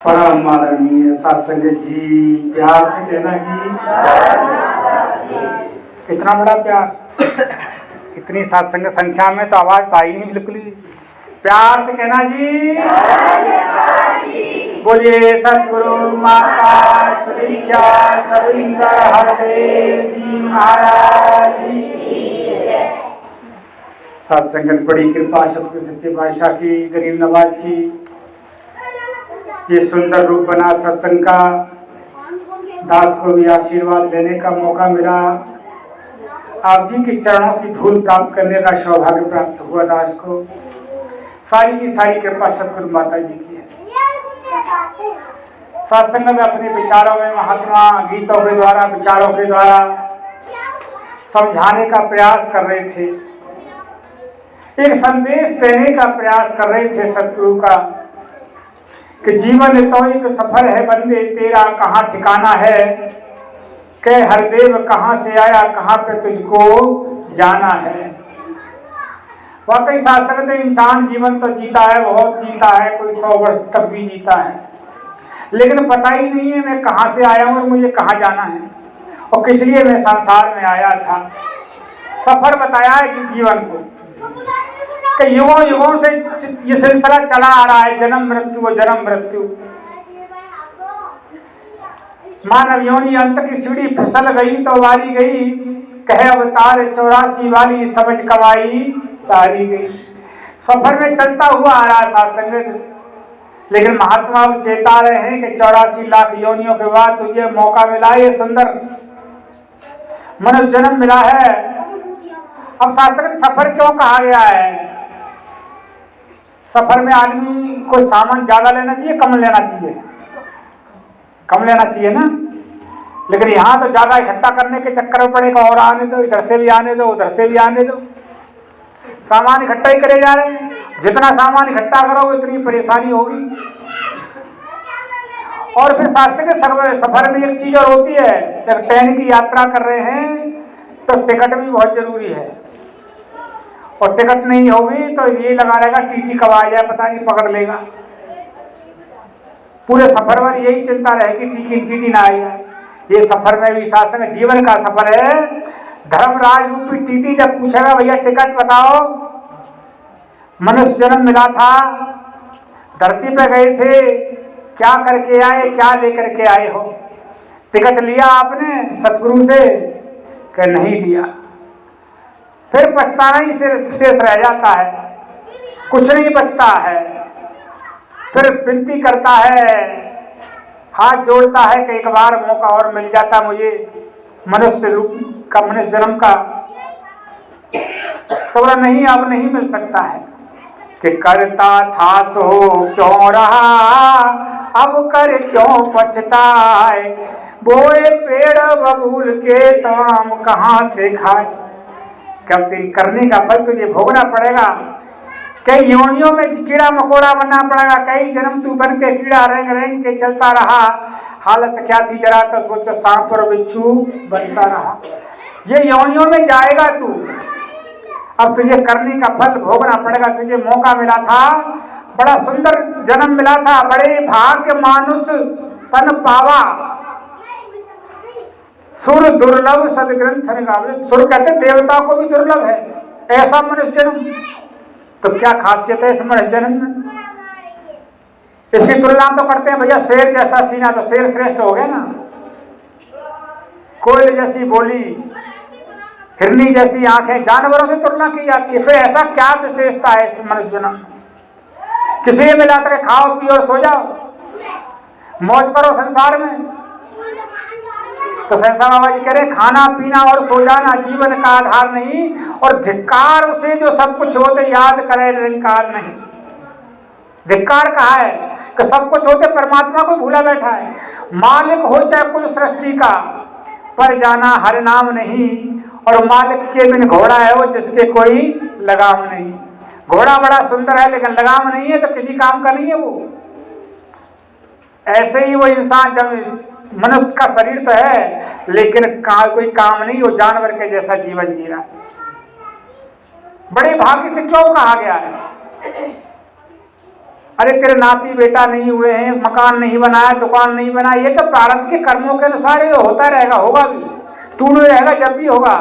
परम आदरणीय सत्संग जी, प्यार से कहना जी। इतना बड़ा प्यार, इतनी सत्संग संख्या में तो आवाज तो आई नहीं बिल्कुल ही। प्यार से कहना जी। बोलिए सतगुरु माता श्री सविंदर हरदेव जी महाराज की। सत्संगत बड़ी कृपा सतगुरु सच्चे पातशाह की, गरीब नवाज की, ये सुंदर रूप बना सत्संग का दास को भी आशीर्वाद देने का मौका मिला। आप जी के चरणों की धूल प्राप्त करने का सौभाग्य प्राप्त हुआ दास को। सारी की सारी कृपा सतगुरु माता जी की है। सत्संग में अपने विचारों में महात्मा गीतों के द्वारा, विचारों के द्वारा समझाने का प्रयास कर रहे थे, एक संदेश देने का प्रयास कर रहे थे सतगुरु का कि जीवन तो एक सफर है बंदे तेरा, कहाँ ठिकाना है, कह हरदेव कहाँ से आया, कहाँ पे तुझको जाना है। वाकई शास्त्र में इंसान जीवन तो जीता है, बहुत जीता है, कोई 100 वर्ष तक भी जीता है, लेकिन पता ही नहीं है मैं कहाँ से आया हूँ और मुझे कहाँ जाना है और किस लिए मैं संसार में आया था। सफर बताया है कि जीवन को युगों युगों से ये सिलसिला चला आ रहा है, जन्म मृत्यु जन्म मृत्यु। मानव योनि अंत की सीढ़ी फिसल गई तो वारी गई, कहे अवतार 84 वाली समझ कमाई सारी गई। सफर में चलता हुआ आ रहा सत्संग, लेकिन महात्मा चेता रहे हैं कि 84 लाख योनियों के बाद तुझे मौका मिला, ये सुंदर मनुष्य जन्म मिला है। अब शास्त्र सफर क्यों कहा गया है? सफर में आदमी को सामान ज्यादा लेना चाहिए, कम लेना चाहिए? कम लेना चाहिए ना, लेकिन यहाँ तो ज्यादा इकट्ठा करने के चक्कर में पड़ेगा, और आने दो, इधर से भी आने दो, उधर से भी आने दो, सामान इकट्ठा ही करे जा रहे हैं। जितना सामान इकट्ठा करोगे उतनी परेशानी होगी। और फिर शास्त्र के सफर में एक चीज और होती है, जब ट्रेन की यात्रा कर रहे हैं तो टिकट भी बहुत जरूरी है, और टिकट नहीं होगी तो ये लगा रहेगा टीटी कब आ जाए, पता नहीं पकड़ लेगा। पूरे सफर में यही चिंता रहेगी टीटी ना आ जाए। ये सफर में भी शासन जीवन का सफर है। धर्मराज रूपी टीटी जब पूछेगा भैया टिकट बताओ, मनुष्य जन्म मिला था, धरती पे गए थे, क्या करके आए, क्या लेकर के आए हो? टिकट लिया आपने सतगुरु से? कि नहीं लिया। फिर पछताना ही शेष रह जाता है, कुछ नहीं बचता है। फिर विनती करता है, हाथ जोड़ता है कि एक बार मौका और मिल जाता मुझे मनुष्य रूप का, मनुष्य जन्म का। तो नहीं, अब नहीं मिल सकता है कि करता था सो क्यों रहा, अब कर क्यों पछताए, बोए पेड़ बबूल के तो आम कहाँ से खाए। कब तेरी करने का फल तुझे भोगना पड़ेगा। कई योनियों में कीड़ा मकोड़ा बनना पड़ेगा, कई जन्म तू बन के कीड़ा रेंग रेंग के चलता रहा। हालत क्या थी जरा तो सोचो, सांप और बिच्छू बनता रहा। ये योनियों में जाएगा तू, अब तुझे करने का फल भोगना पड़ेगा। तुझे मौका मिला था, बड़ा सुंदर जन्म मिला था, बड़े भाग्य मानुष तन पावा, सुर दुर्लभ सदग्रंथ गावे। सुर कहते देवताओं को भी दुर्लभ है ऐसा मनुष्य जन्म। तो क्या खासियत है इस मनुष्य जन्म में? इसकी तुलना तो करते हैं भैया, शेर जैसा सीना तो शेर श्रेष्ठ हो गया ना, कोयल जैसी बोली, हिरनी जैसी आंखें, जानवरों से तुलना की जाती है। फिर ऐसा क्या विशेषता है इस मनुष्य जन्म? किसी में मिला कर खाओ पियो और सो जाओ, मौज करो संसार में। तो सहसा बाबा जी कह रहे खाना पीना और सो जाना जीवन का आधार नहीं, और धिक्कार उसे जो सब कुछ होते याद करे निरंकार नहीं। धिक्कार कहा है कि सब कुछ होते परमात्मा को भूला बैठा है। मालिक हो चाहे कुल सृष्टि का, पर जाना हर नाम नहीं, और मालिक के बिन घोड़ा है वो जिसके कोई लगाम नहीं। घोड़ा बड़ा सुंदर है लेकिन लगाम नहीं है तो किसी काम का नहीं है वो। ऐसे ही वो इंसान, जब मनुष्य का शरीर तो है लेकिन कोई काम नहीं, वो जानवर के जैसा जीवन जी रहा है। बड़े भाग्य से क्यों कहा गया है? अरे तेरे नाती बेटा नहीं हुए हैं, मकान नहीं बनाया, दुकान नहीं बनाया, ये तो प्रारब्ध के कर्मों के अनुसार ये होता रहेगा, होगा भी, तू नहीं रहेगा जब भी होगा।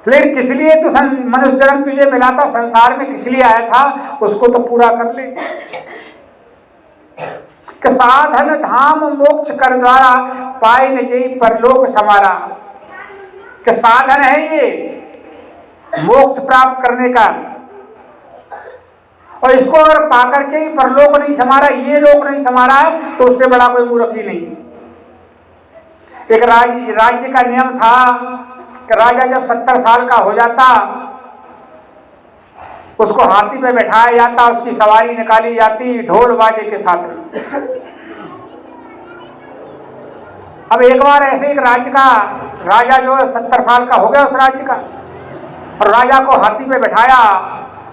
लेकिन किस लिए तो मनुष्य जन्म तुझे मिला था, संसार में किस लिए आया था, उसको तो पूरा कर ले। कि साधन धाम मोक्ष कर द्वारा पाई न जई परलोक समारा। कि साधन है ये मोक्ष प्राप्त करने का, और इसको अगर पाकर के ही परलोक नहीं समारा, ये लोक नहीं समारा है, तो उससे बड़ा कोई मूर्ख ही नहीं। एक राज्य का नियम था कि राजा जब 70 साल का हो जाता, उसको हाथी पे बैठाया जाता, उसकी सवारी निकाली जाती ढोल बाजे के साथ में। अब एक बार ऐसे एक राज्य का राजा जो 70 साल का हो गया उस राज्य का, और राजा को हाथी पे बैठाया,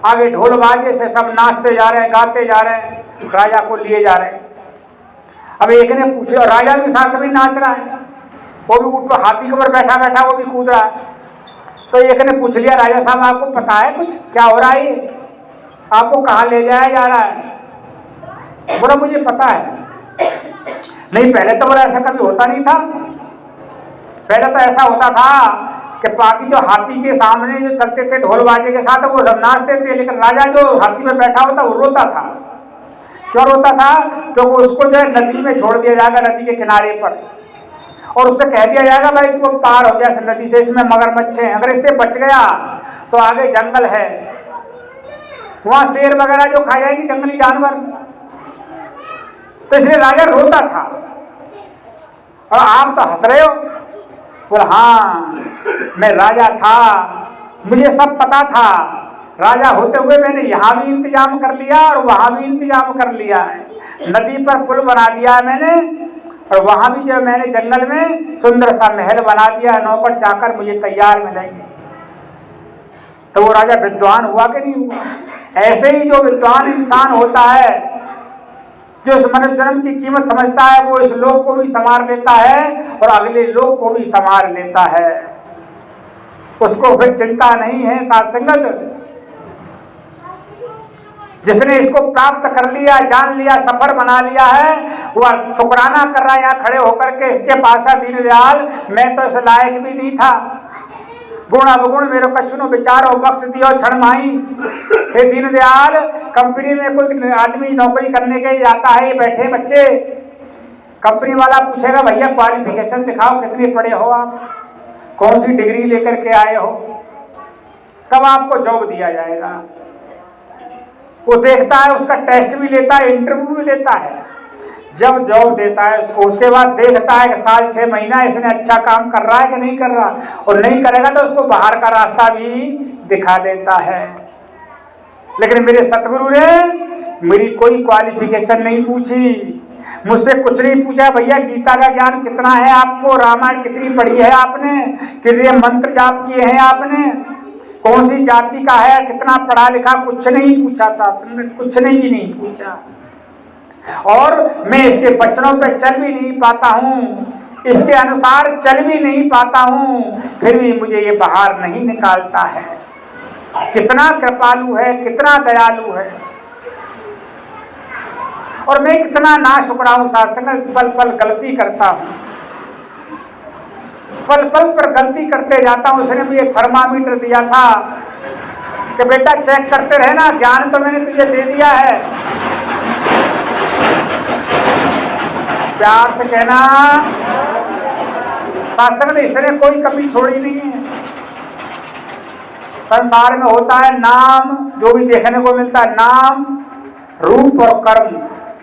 आगे ढोल बाजे से सब नाचते जा रहे हैं, गाते जा रहे हैं, राजा को लिए जा रहे हैं। अब एक ने पूछे, और राजा भी साथ में नाच रहा है, वो भी ऊपर हाथी के ऊपर बैठा बैठा वो भी कूद रहा है। तो एक ने पूछ लिया, राजा साहब आपको पता है कुछ क्या हो रहा है, आपको कहाँ ले जाया जा रहा है? बोला मुझे पता है। नहीं पहले तो बोला ऐसा कभी होता नहीं था, पहले तो ऐसा होता था कि बाकी जो हाथी के सामने जो चलते थे ढोल बाजे के साथ वो सब नाचते थे, लेकिन राजा जो हाथी में बैठा होता वो रोता था। क्यों रोता था? तो उसको जो है नदी में छोड़ दिया जाएगा, नदी के किनारे पर, और उससे कह दिया जाएगा भाई तू पार हो गया नदी से, इसमें मगरमच्छ है, अगर इससे बच गया तो आगे जंगल है, वहां शेर वगैरह जो खा जाएंगे जंगली जानवर। तो इसलिए राजा रोता था। और आप तो हंस रहे हो। बोला हाँ मैं राजा था, मुझे सब पता था, राजा होते हुए मैंने यहाँ भी इंतजाम कर लिया और वहां भी इंतजाम कर लिया है, नदी पर पुल बना दिया है मैंने, और वहां भी जो मैंने जंगल में सुंदर सा महल बना दिया, नौकर चाकर मुझे तैयार मिलेंगे। तो वो राजा विद्वान हुआ कि नहीं हुआ? ऐसे ही जो विद्वान इंसान होता है, जो इस मनुष्य जन्म की कीमत समझता है, वो इस लोक को भी संवार लेता है और अगले लोक को भी संवार लेता है, उसको फिर चिंता नहीं है। साथ संगत जिसने इसको प्राप्त कर लिया, जान लिया, सफर बना लिया है, वह शुक्राना कर रहा है यहाँ खड़े होकर के, इसके पासा दीनदयाल मैं तो इस लायक भी नहीं था, गुण अवगुण मेरे कछुनो विचार और बख्श दियो क्षण माई। हे दीनदयाल, कंपनी में कोई आदमी नौकरी करने के जाता है, ये बैठे बच्चे, कंपनी वाला पूछेगा भैया क्वालिफिकेशन दिखाओ, कितने पढ़े हो आप, कौन सी डिग्री लेकर के आए हो, तब आपको जॉब दिया जाएगा। वो देखता है, उसका टेस्ट भी लेता है, इंटरव्यू भी लेता है, जब जॉब देता है उसको, उसके बाद देखता है कि साल 6 महीना इसने अच्छा काम कर रहा है कि नहीं कर रहा, और नहीं करेगा तो उसको बाहर का रास्ता भी दिखा देता है। लेकिन मेरे सतगुरु ने मेरी कोई क्वालिफिकेशन नहीं पूछी, मुझसे कुछ नहीं पूछा, भैया गीता का ज्ञान कितना है आपको, रामायण कितनी पढ़ी है आपने, कितने मंत्र जाप किए हैं आपने, कौन सी जाति का है, कितना पढ़ा लिखा, कुछ नहीं पूछा था, कुछ नहीं पूछा। और मैं इसके वचनों पर चल भी नहीं पाता हूँ, इसके अनुसार चल भी नहीं पाता हूँ, फिर भी मुझे ये बाहर नहीं निकालता है। कितना कृपालु है, कितना दयालु है, और मैं कितना नाशुक्रा हूँ। साथ पल पल गलती करता हूँ, पल पल पर गलती करते जाता हूँ। उसने मुझे थर्मामीटर दिया था कि बेटा चेक करते रहे ना, ज्ञान तो मैंने तुझे दे दिया है, प्यार से कहना। शास्त्र में इसने कोई कमी छोड़ी नहीं है। संसार में होता है नाम, जो भी देखने को मिलता है, नाम रूप और कर्म,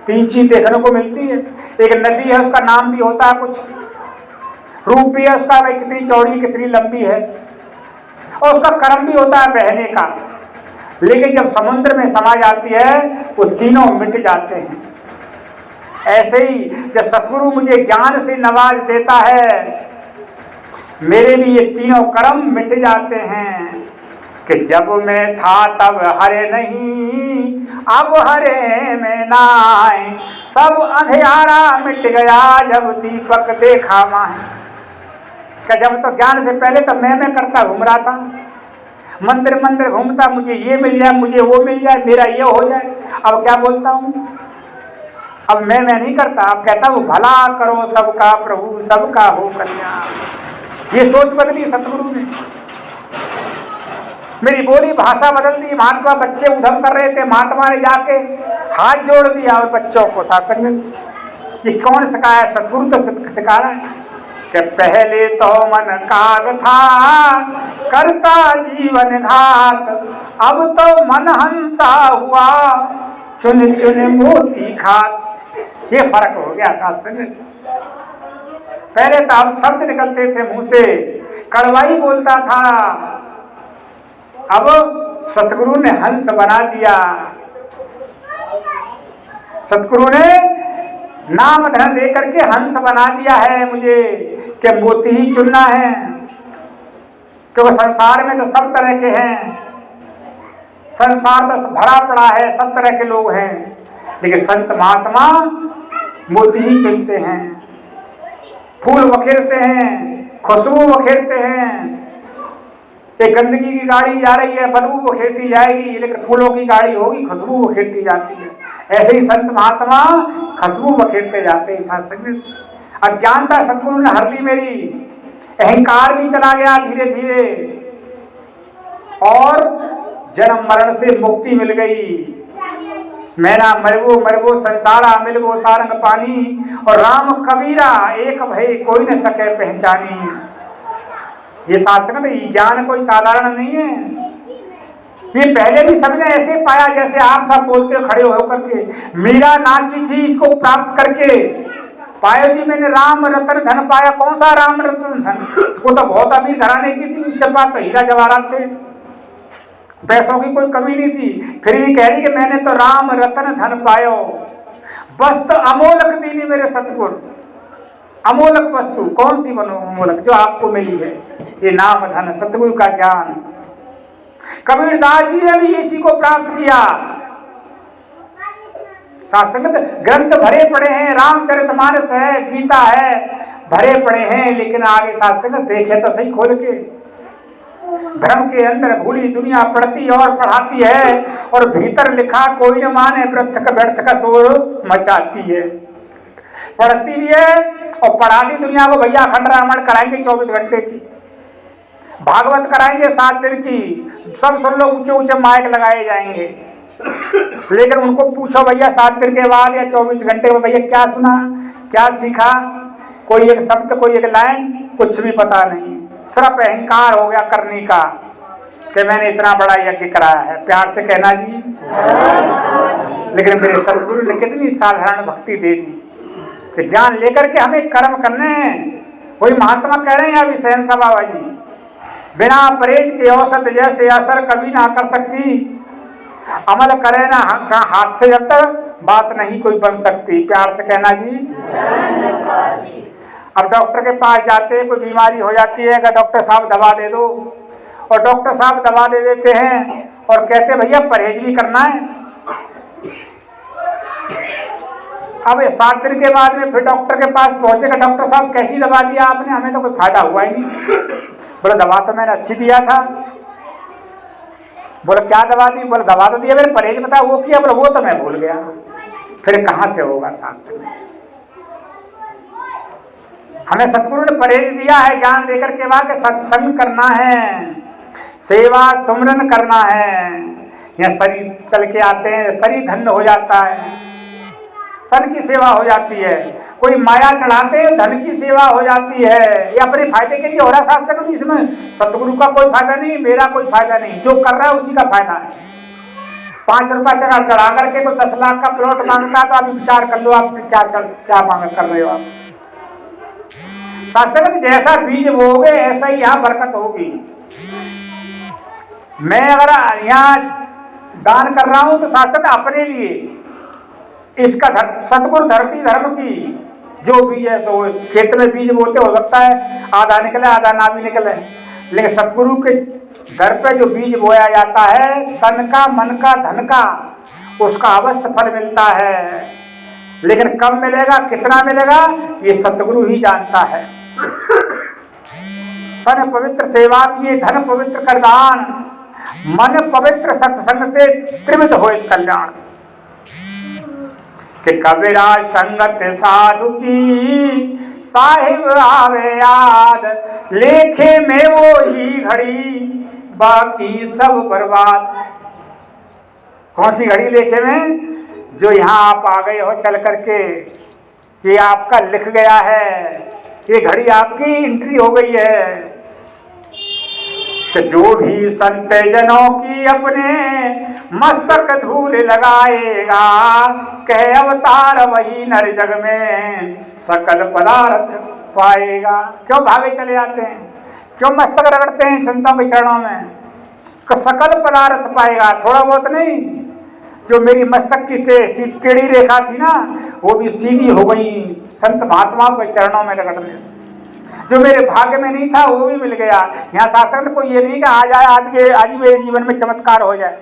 3 चीज देखने को मिलती है। एक नदी है, उसका नाम भी होता है कुछ, रूप भी है उसका, भाई कितनी चौड़ी कितनी लंबी है, और उसका कर्म भी होता है बहने का। लेकिन जब समुद्र में समा जाती है वो तीनों मिट जाते हैं। ऐसे ही जब सतगुरु मुझे ज्ञान से नवाज देता है, मेरे भी ये तीनों कर्म मिट जाते हैं। कि जब मैं था तब हरे नहीं, अब हरे में नाए, सब अंधियारा मिट गया जब दीपक देखा माए। कि जब तो ज्ञान से पहले तो मैं करता घूम रहा था, मंदिर मंदिर घूमता, मुझे ये मिल जाए, मुझे वो मिल जाए, मेरा ये हो जाए। अब क्या बोलता हूँ, अब मैं नहीं करता, अब कहता हूँ भला करो सबका प्रभु, सबका हो कल्याण। ये सोच बदली सतगुरु ने, मेरी बोली भाषा बदल दी। महात्मा बच्चे उधम कर रहे थे, महात्मा ने जाके हाथ जोड़ दिया और बच्चों को सत्संग में। ये कौन सिखाया, सतगुरु तो सिखा रहा है कि पहले तो मन काग था करता जीवन घात, अब तो मन हंसा हुआ चुन चुन मोती खात। ये फर्क हो गया सत्संग। पहले तो अब शब्द निकलते थे मुंह से, कड़वाई बोलता था, अब सतगुरु ने हंस बना दिया। सतगुरु ने नाम धन दे करके हंस बना दिया है मुझे, कि मोती ही चुनना है, क्योंकि संसार में तो सब तरह के हैं, संसार तो भरा पड़ा है, सब तरह के लोग हैं, लेकिन संत महात्मा मोती ही चुनते हैं। फूल बखेरते हैं, खुशबू बखेरते हैं। एक गंदगी की गाड़ी जा रही है, बदबू बखेरती जाएगी, लेकिन फूलों की गाड़ी होगी, खुशबू बखेरती जाती है। ऐसे ही संत महात्मा खुशबू बखेरते जाते हैं सत्संग। अज्ञानता सतगुरु ने हर ली मेरी, अहंकार भी चला गया धीरे धीरे, और जन्म मरण से मुक्ति मिल गई। मैना मरबो मरबो संसारा मिलबो सारंग पानी, और राम कबीरा एक भय कोई न सके पहचानी। ये सत्संग ज्ञान कोई साधारण नहीं है। ये पहले भी सबने ऐसे पाया जैसे आप सब बोलते हो खड़े होकर के। मीरा नाची थी इसको प्राप्त करके, पाया जी मैंने राम रतन धन पाया। कौन सा राम रतन धन, वो तो बहुत अमीर घराने की थी, उसके पास तो हीरा जवाहरात थे, पैसों की कोई कमी नहीं थी, फिर भी कह रही कि मैंने तो राम रतन धन पायो। वस्तु अमोलक दीनी मेरे सतगुरु, अमोलक वस्तु कौन सी बनो अमोलक, जो आपको मिली है, ये नाम धन सतगुरु का ज्ञान। कबीरदास जी ने भी इसी को प्राप्त किया। शास्त्र ग्रंथ भरे पड़े हैं, रामचरितमानस है, गीता है, भरे पड़े हैं, लेकिन आगे शास्त्र देखे तो सही खोल के। धर्म के अंदर भूली दुनिया पढ़ती और पढ़ाती है, और भीतर लिखा कोई न माने व्यर्थ का शोर मचाती है। पढ़ती भी है और पढ़ाती दुनिया को। भैया अखंड रामायण कराएंगे 24 घंटे की, भागवत कराएंगे 7 दिन की, सब सुन लो, ऊंचे ऊंचे माइक लगाए जाएंगे, लेकिन उनको पूछो भैया 7 दिन के बाद या 24 घंटे में भैया क्या सुना, क्या सीखा, कोई एक शब्द, कोई एक लाइन, कुछ भी पता नहीं। सिर्फ अहंकार हो गया करने का कि मैंने इतना बड़ा यज्ञ कराया है। प्यार से कहना जी। लेकिन मेरे सतगुरु ने कितनी साधारण भक्ति दे दी कि जान लेकर के हमें कर्म करने हैं। कोई महात्मा कह रहे हैं अभी सहनसा बाबा जी, बिना परहेज के औसत जैसे असर कभी ना कर सकती, अमल करे ना हाथ से जब तक बात नहीं कोई बन सकती। प्यार से कहना जी। अब डॉक्टर के पास जाते हैं, कोई बीमारी हो जाती है, अगर डॉक्टर साहब दवा दे दो, और डॉक्टर साहब दवा दे देते हैं और कहते भैया परहेज भी करना है। अब 7 दिन के बाद में फिर डॉक्टर के पास पहुंचेगा, डॉक्टर साहब कैसी दवा दिया आपने, हमें तो कोई फायदा हुआ ही नहीं। बोले दवा तो मैंने अच्छी दिया था। बोले क्या दवा दी, बोले दवा तो दिया, मेरे परहेज बता वो किया, बोले वो तो मैं भूल गया। फिर कहाँ से होगा शास्त्र में। हमें सतगुरु ने परहेज दिया है ज्ञान देकर के बाद के सत्संग करना है, सेवा सुमरन करना है। यहाँ शरीर चल के आते हैं, शरीर धन्य हो जाता है, धन की सेवा हो जाती है। कोई माया चढ़ाते हैं, धन की सेवा हो जाती है। ये अपने फायदे के लिए हो रहा शास्त्र में, इसमें सतगुरु का कोई फायदा नहीं, मेरा कोई फायदा नहीं, जो कर रहा है उसी का फायदा है। 5 रुपया चढ़ा करके कोई 10 लाख का प्लॉट मांगता है तो आप विचार कर लो आप क्या मांग कर रहे हो आप। शास्त्र में जैसा बीज बोओगे ऐसा ही यहाँ बरकत होगी। मैं अगर यहाँ दान कर रहा हूं तो शास्त्र अपने लिए, इसका सतगुरु धरती धर्म की जो बीज है, तो खेत में बीज बोते हो सकता है आधा निकले आधा ना भी निकले, लेकिन सतगुरु के घर पे जो बीज बोया जाता है, तन का, मन का, धन का, उसका अवश्य फल मिलता है। लेकिन कब मिलेगा, कितना मिलेगा, ये सतगुरु ही जानता है। तन पवित्र सेवा किए धन पवित्र कर दान, मन पवित्र सत्संग से त्रिविध होए कल्याण। कि कबीरा संगत साधु की साहिब आवे याद, लेखे में वो ही घड़ी बाकी सब बर्बाद। कौन सी घड़ी लेखे में? जो यहाँ आप आ गए हो चल करके, ये आपका लिख गया है, ये घड़ी आपकी एंट्री हो गई है। कि जो भी संत जनों की अपने मस्तक धूल लगाएगा, कह अवतार वही नर जग में सकल पदार्थ पाएगा। क्यों भागे चले जाते हैं, क्यों मस्तक रगड़ते हैं संतों के चरणों में? सकल पदार्थ पाएगा, थोड़ा बहुत नहीं। जो मेरी मस्तक की टेढ़ी रेखा थी ना, वो भी सीधी हो गई संत महात्माओं के चरणों में रगड़ने से। जो मेरे भाग्य में नहीं था वो भी मिल गया। यहाँ शास्त्र को ये नहीं कि आ जाए आज मेरे जीवन में चमत्कार हो जाए।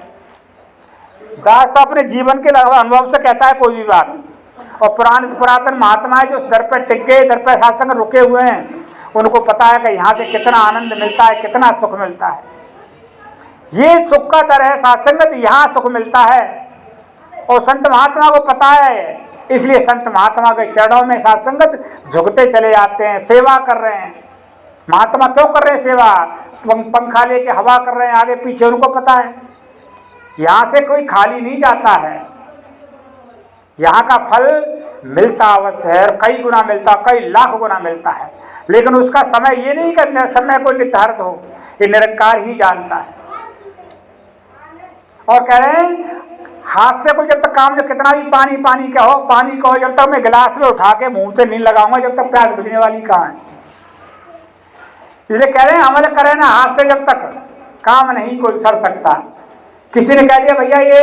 दास तो अपने जीवन के अनुभव से कहता है कोई भी बात। और पुरातन महात्मा जो दर पर टिक गए, दर पर शासन रुके हुए हैं, उनको पता है कि यहाँ से कितना आनंद मिलता है, कितना सुख मिलता है। ये सुख का दर है सत्संग, यहाँ सुख मिलता है। और संत महात्मा को पता है, इसलिए संत महात्मा के चरणों में सत्संगत झुकते चले जाते हैं, सेवा कर रहे हैं। महात्मा क्यों कर रहे हैं सेवा? पंखा लेके हवा कर रहे हैं आगे पीछे, उनको पता है यहाँ से कोई खाली नहीं जाता है, यहाँ का फल मिलता अवश्य है, कई गुना मिलता, कई लाख गुना मिलता है। लेकिन उसका समय ये नहीं कि समय को निर्धारित हो, ये निरंकार ही जानता है। और कह रहे हैं हाथ से कोई जब तक काम, जो कितना भी पानी पानी कहो, पानी कहो, जब तक मैं गिलास में उठा के मुंह से नहीं लगाऊंगा जब तक प्यास बुझने वाली कहाँ है। इसलिए कह रहे हैं अमल करें ना हाथ से, जब तक काम नहीं कोई सर सकता। किसी ने कह दिया भैया ये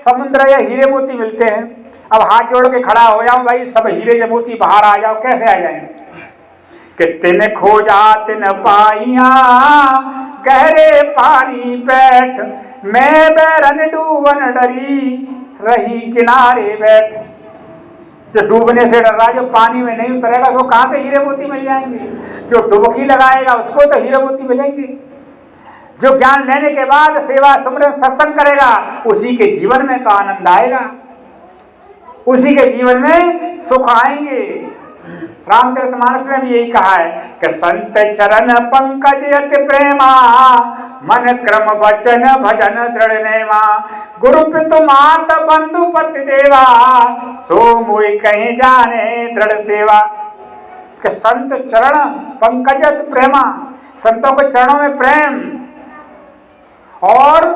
समुद्र या हीरे मोती मिलते हैं, अब हाथ जोड़ के खड़ा हो जाऊं भाई सब हीरे मोती बाहर आ जाओ, कैसे आ जाएंगे? कि तिन खोजा तिन पाइया गहरे पानी बैठ, मैं बैरन डूबन डरी रही किनारे बैठ। जो डूबने से डर रहा, जो पानी में नहीं उतरेगा वो कहाँ से हीरे मोती मिल जाएंगे? जो डुबकी लगाएगा उसको तो हीरे मोती मिलेंगे। जो ज्ञान लेने के बाद सेवा सुमरन सत्संग करेगा, उसी के जीवन में तो आनंद आएगा, उसी के जीवन में सुख आएंगे। रामचरितमानस में भी यही कहा है कि संत चरण पंकज अति प्रेमा, मन क्रम वचन भजन दृढ़ नेमा, गुरु पितु मात बंधु पति देवा, सो मोहि कहीं जाने दृढ़ सेवा। कि संत चरण पंकज अति प्रेमा, संतों के चरणों में प्रेम और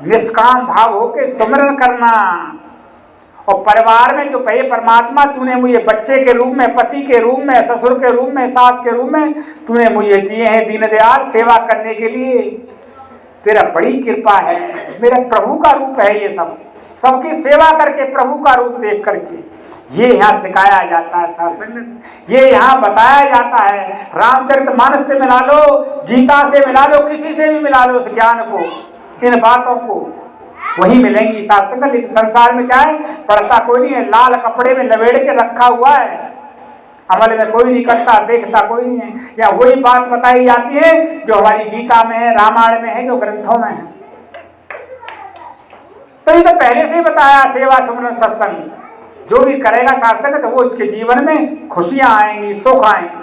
निष्काम भाव होके सुमिरन करना। और परिवार में जो कहे परमात्मा तूने मुझे बच्चे के रूप में, पति के रूप में, ससुर के रूप में, सास के रूप में तूने मुझे दिए हैं दीनदयाल सेवा करने के लिए, तेरा बड़ी कृपा है, मेरा प्रभु का रूप है ये सब, सबकी सेवा करके प्रभु का रूप देख करके ये यहाँ सिखाया जाता है शास्त्र, ये यहाँ बताया जाता है। रामचरितमानस से मिला लो, गीता से मिला लो, किसी से भी मिला लो उस ज्ञान को, इन बातों को, वही मिलेंगी शास्त्र। लेकिन संसार में क्या है, पढ़ता कोई नहीं है, लाल कपड़े में लपेट के रखा हुआ है, अमल में कोई नहीं करता, देखता कोई नहीं है। या वही बात बताई जाती है जो हमारी गीता में है, रामायण में है, जो ग्रंथों में है। तो ये तो पहले से ही बताया, सेवा सुमरन सत्संग जो भी करेगा शास्त्र तो वो उसके जीवन में खुशियां आएंगी, सुख आएंगे।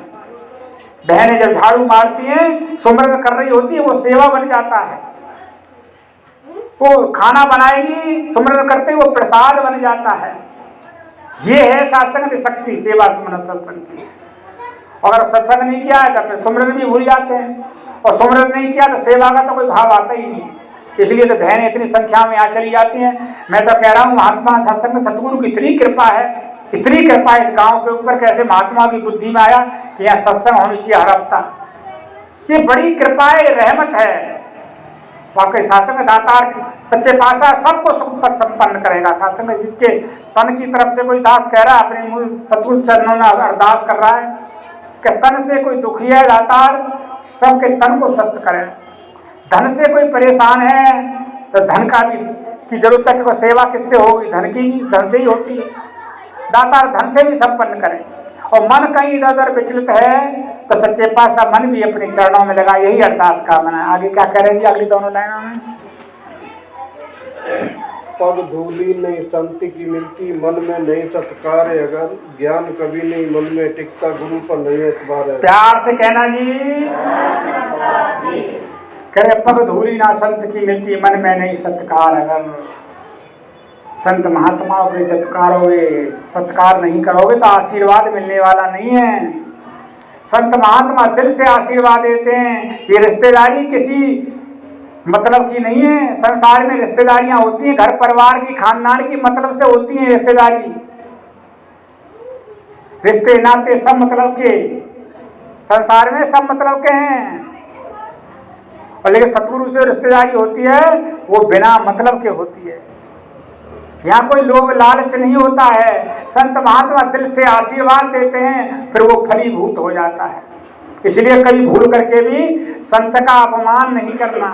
बहनें जब झाड़ू मारती हैं, सुमरन कर रही होती है, वो सेवा बन जाता है। वो खाना बनाएगी, सुमरन करते वो प्रसाद बन जाता है। ये है सत्संग की शक्ति, सेवा सुमरन सत्संग की। अगर सत्संग नहीं किया है तो फिर सुमरन भी भूल जाते हैं, और सुमरन नहीं किया तो सेवा का तो कोई भाव आता ही नहीं। इसलिए तो बहनें इतनी संख्या में यहाँ चली जाती हैं। मैं तो कह रहा हूँ महात्मा सत्संग में सतगुरु की इतनी कृपा है, इतनी कृपा इस गांव के ऊपर, कैसे महात्मा की बुद्धि में आया कि यहाँ सत्संग होनी चाहिए हर हफ्ता। ये बड़ी कृपा है, रहमत है। वाकई शासन दातार सच्चे पातशाह सबको सुख पर संपन्न करेगा। शासन में जिसके तन की तरफ से कोई दास कह रहा है, अपने सतगुरु चरणों में अरदास कर रहा है कि तन से कोई दुखी है दातार, सबके तन को स्वस्थ करे। धन से कोई परेशान है तो धन का भी की जरूरत है, कि सेवा किससे होगी, धन की भी धन से ही होती है। दातार धन से भी संपन्न करें। और मन कहीं इधर उधर विचलित है तो सच्चे पातशाह मन भी अपने चरणों में लगा, यही अरदास का मना। आगे क्या करेंगे अगली दोनों लाइनों में? पग धूली नहीं संत की मिलती, मन में नहीं सत्कार है अगर, ज्ञान कभी नहीं मन में टिकता, गुरु पर नहीं एतबार है। प्यार से कहना जी। करे पग धूली ना संत की मिलती, मन में नहीं सत्कार अगर। संत महात्माओं के सत्कारोगे, सत्कार नहीं करोगे तो आशीर्वाद मिलने वाला नहीं है। संत महात्मा दिल से आशीर्वाद देते हैं। ये रिश्तेदारी किसी मतलब की नहीं है। संसार में रिश्तेदारियां होती हैं घर परिवार की, खानदान की मतलब से होती हैं रिश्तेदारी। रिश्ते नाते सब मतलब के, संसार में सब मतलब के हैं। और लेकिन सतगुरु से रिश्तेदारी होती है वो बिना मतलब के होती है। यहाँ कोई लोभ लालच नहीं होता है। संत महात्मा दिल से आशीर्वाद देते हैं, फिर वो फलीभूत हो जाता है। इसलिए कभी भूल करके भी संत का अपमान नहीं करना,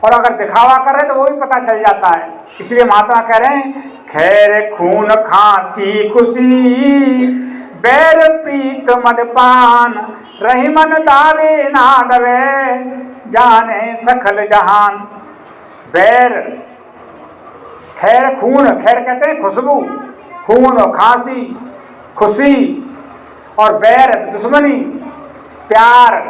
और अगर दिखावा कर रहे तो वो भी पता चल जाता है। इसलिए महात्मा कह रहे हैं, खैर खून खांसी खुशी, बैर प्रीत मदपान, रही मन दावे ना दवे, जाने सकल जहान। बैर, खैर खून, खैर कहते हैं खुशबू, खून और खांसी खुशी, और बैर दुश्मनी, प्यार,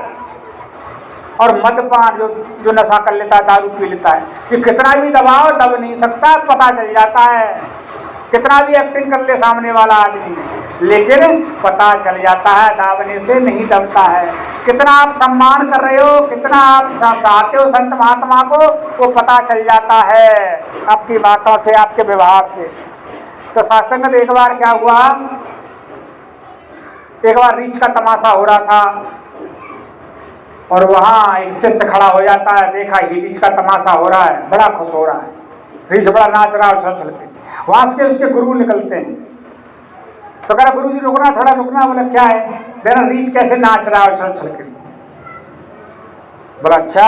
और मदपान जो नशा कर लेता है, दारू पी लेता है, कि कितना भी दबाओ दब नहीं सकता, पता चल जाता है। कितना भी एक्टिंग कर ले सामने वाला आदमी, लेकिन पता चल जाता है, दाबने से नहीं दबता है। कितना आप सम्मान कर रहे हो, कितना आप चाहते हो संत महात्मा को, वो पता चल जाता है आपकी बातों से, आपके व्यवहार से। तो सत्संग एक बार क्या हुआ, एक बार रीछ का तमाशा हो रहा था, और वहाँ एक शिष्य खड़ा हो जाता है। देखा ही रीछ का तमाशा हो रहा है, बड़ा खुश हो रहा है, रीछ बड़ा नाच रहा है, उछल उछल के। वहां से उसके गुरु निकलते हैं, तो कह रहा गुरु जी रुकना, थोड़ा रुकना। बोला क्या है? देखना रीछ कैसे नाच रहा है उछल उछल के। बोला अच्छा।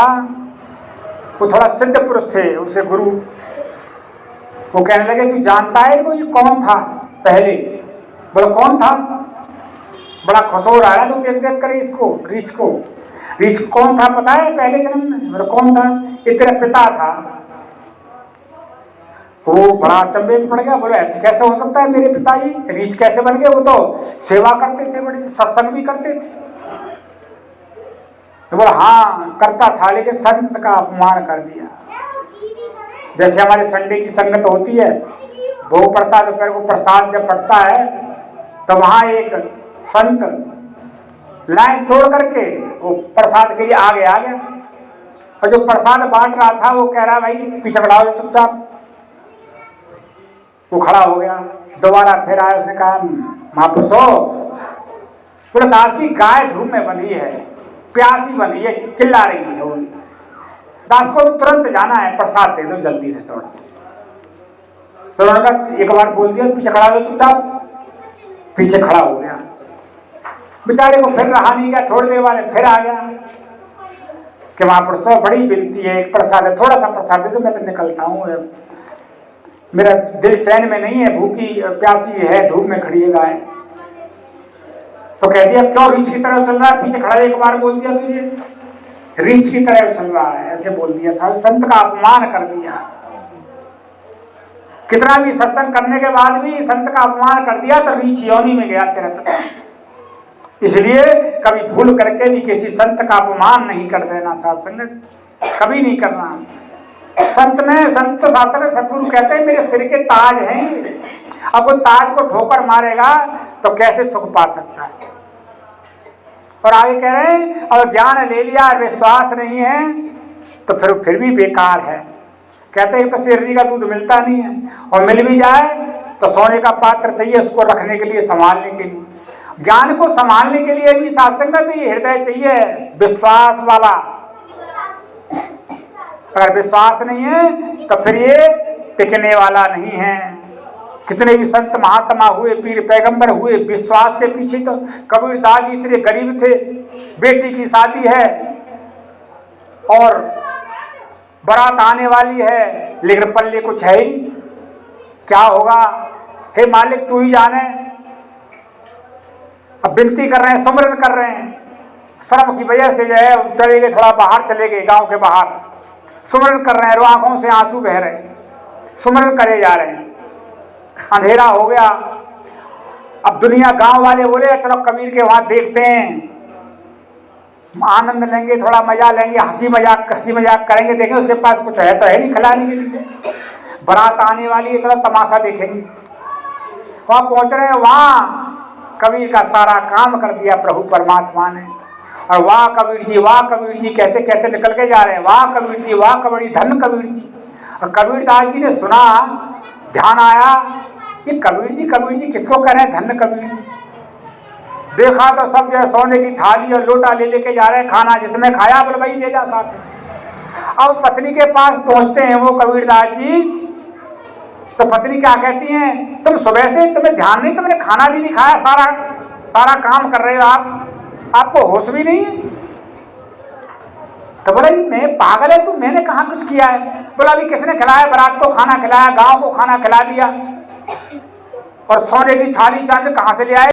वो थोड़ा सिद्ध पुरुष थे उसे गुरु, वो कहने लगे तू जानता है वो ये कौन था पहले? बोला कौन था? बड़ा खुश हो रहा है तो देख देख कर इसको, रीछ को। रीछ कौन था पता है पहले जन्म में? बोला कौन था? ये तेरा पिता था। वो बड़ा अचंभे में पड़ गया, बोले ऐसे कैसे हो सकता है मेरे पिताजी रीछ कैसे बन गए? वो तो सेवा करते थे, बड़े सत्संग भी करते थे। तो बोला हाँ करता था, लेकिन संत का अपमान कर दिया। जैसे हमारे संडे की संगत होती है, भोग पड़ता है दोपहर को, प्रसाद जब पड़ता है तो वहां एक संत लाइन तोड़ करके वो प्रसाद के लिए आगे आ गया, और जो प्रसाद बांट रहा था वो कह रहा भाई पीछे बढ़ाओ चुपचाप। वो खड़ा हो गया, दोबारा फिर आया, उसने कहा महापुरुषो, पूरे दास की गाय धूप में बंधी है, प्यासी बंधी है, चिल्ला रही है, वो दास को तुरंत जाना है, प्रसाद दे दो जल्दी से थोड़ा। तो उन्होंने एक बार बोल दिया पीछे खड़ा हो चुपचाप, पीछे खड़ा हो गया। बेचारे को फिर रहा नहीं गया, थोड़ी देर बाद फिर आ गया कि महापुरुषो बड़ी विनती है, एक प्रसाद है, थोड़ा सा प्रसाद दे दो, मैं तो निकलता हूँ, मेरा दिल चैन में नहीं है, भूखी प्यासी है, धूप में खड़ी है गाय। तो कह दिया क्यों रीछ की तरह चल रहा है? पीछे खड़ा एक बार बोल दिया तुझे रीछ की तरह चल रहा है, ऐसे बोल दिया था, संत का अपमान कर दिया। कितना भी सत्संग करने के बाद भी संत का अपमान कर दिया तो रीछ योनि में गया तेरा। इसलिए कभी भूल करके भी किसी संत का अपमान नहीं कर देना, सत्संग कभी नहीं करना। संत में संत शास्त्र सतगुरु कहते हैं मेरे सिर के ताज हैं, अब वो ताज को ठोकर मारेगा तो कैसे सुख पा सकता है? और आगे कह रहे हैं और ज्ञान ले लिया विश्वास नहीं है तो फिर भी बेकार है। कहते हैं तो शेरनी का दूध मिलता नहीं है, और मिल भी जाए तो सोने का पात्र चाहिए उसको रखने के लिए, संभालने के लिए। ज्ञान को संभालने के लिए भी सत्संग में ये हृदय चाहिए विश्वास वाला। अगर विश्वास नहीं है तो फिर ये टिकने वाला नहीं है। कितने भी संत महात्मा हुए, पीर पैगंबर हुए, विश्वास के पीछे। तो कबीरदास जी इतने गरीब थे, बेटी की शादी है और बारात आने वाली है, लेकिन पल्ले कुछ है ही, क्या होगा? हे मालिक तू ही जाने। अब विनती कर रहे हैं, सुमरन कर रहे हैं, शर्म की वजह से जो है चले गए, थोड़ा बाहर चले गए, गांव के बाहर सुमरन कर रहे हैं, आंखों से आंसू बह रहे हैं, सुमरन करे जा रहे हैं। अंधेरा हो गया। अब दुनिया गांव वाले बोले चलो कबीर के वहां देखते हैं, आनंद लेंगे, थोड़ा मजा लेंगे, हंसी मजाक करेंगे, देखें उसके पास कुछ है तो है नहीं खिलाने के लिए, बारात आने वाली है, चलो तमाशा देखेंगे। वहां पहुंच रहे हैं, वहां कबीर का सारा काम कर दिया प्रभु परमात्मा ने। और वाह कबीर जी कहते कहते निकल के जा रहे हैं, वाह कबीर जी, वाह कबीर, धन कबीर जी। और कबीरदास जी ने सुना, ध्यान आया कि कबीर जी किसको कह रहे हैं, धन कबीर जी। देखा तो सब जो सोने की थाली और लोटा ले लेके जा रहे हैं, खाना जिसमें खाया बोले भाई ले जा साथ। अब पत्नी के पास पहुंचते हैं वो कबीरदास जी, तो पत्नी क्या कहती हैं, तुम सुबह से तुम्हें ध्यान नहीं, तुमने खाना भी नहीं खाया, सारा काम कर रहे हो आपको होश भी नहीं है। तो बोला जी मैं पागल है तू, मैंने कहाँ कुछ किया है। बोला अभी किसने खिलाया, बारात को खाना खिलाया, गांव को खाना खिला दिया, और सोने की थाली चांद कहाँ से ले आए।